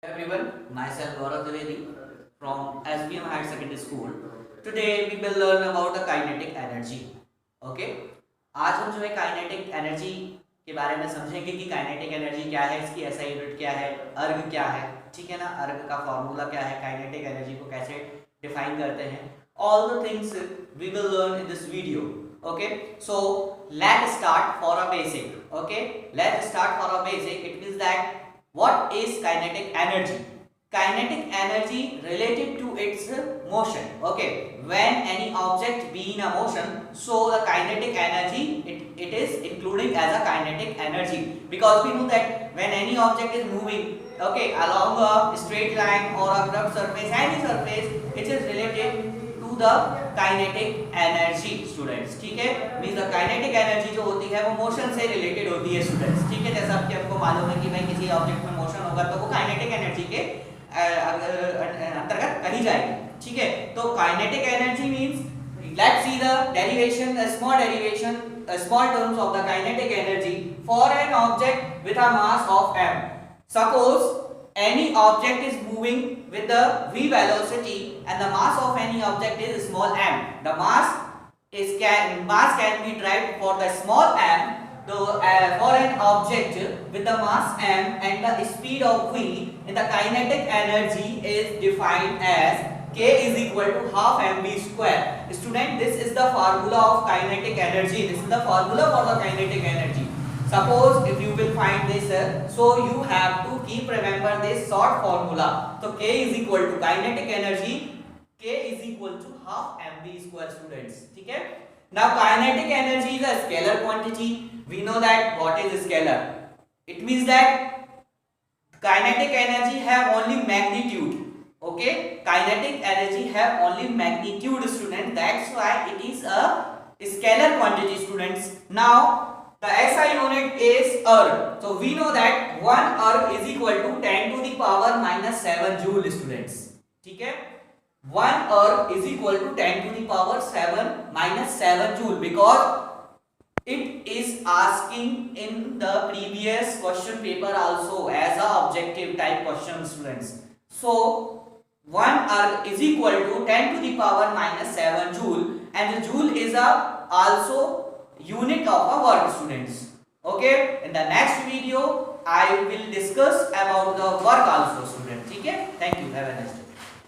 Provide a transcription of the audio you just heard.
Everyone, myself Gaurav Trivedi from SBM Higher Secondary School. Today we will learn about the kinetic energy. Okay? आज हम जो है kinetic energy के बारे में समझेंगे कि काइनेटिक एनर्जी क्या है, इसकी एसआई यूनिट क्या है, अर्ग क्या है, ठीक है ना, अर्ग का फॉर्मूला क्या है, काइनेटिक एनर्जी को कैसे डिफाइन करते हैं, all the things we will learn in this video. Okay, so let's start for a basic. Okay, let's start for a basic. It means that what is kinetic energy? Kinetic energy related to its motion. Okay, when any object be in a motion, so the kinetic energy it is including as a kinetic energy, because we know that when any object is moving, okay, along a straight line or a curved surface, any surface, it is related to the kinetic energy students. ठीक है, means the kinetic energy जो होती है वो motion से related होती है students. ठीक है, जैसा कि आपको मालूम है कि भाई किसी ऑब्जेक्ट में मोशन होगा तो वो काइनेटिक एनर्जी के अंतर्गत कही जाएगी. ठीक है, तो kinetic energy means let's see the derivation, small terms of the kinetic energy for an object with a mass of m. Suppose any object is moving with the v velocity and the mass of any object is small m. The mass can be derived for the small m. For an object with the mass m and the speed of v, and the kinetic energy is defined as k is equal to half mv square. Student, this is the formula of kinetic energy. This is the formula for the kinetic energy. Suppose if you will find this, so you have to keep remember this short formula. So k is equal to kinetic energy, k is equal to half mv square students. ठीक है. Now kinetic energy is a scalar quantity. We know that what is scalar. It means that kinetic energy have only magnitude. Okay, kinetic energy have only magnitude student. That's why it is a scalar quantity students. Now the SI unit is erg. So we know that 1 erg is equal to 10 to the power minus 7 joule students. ठीक है, 1 erg is equal to 10 to the power 7 minus 7 joule, because it is asking in the previous question paper also as a objective type question students. So 1 erg is equal to 10 to the power minus 7 joule, and the joule is a also unit of a work students. Okay, in the next video I will discuss about the work also students. ठीक है, thank you, have a nice day.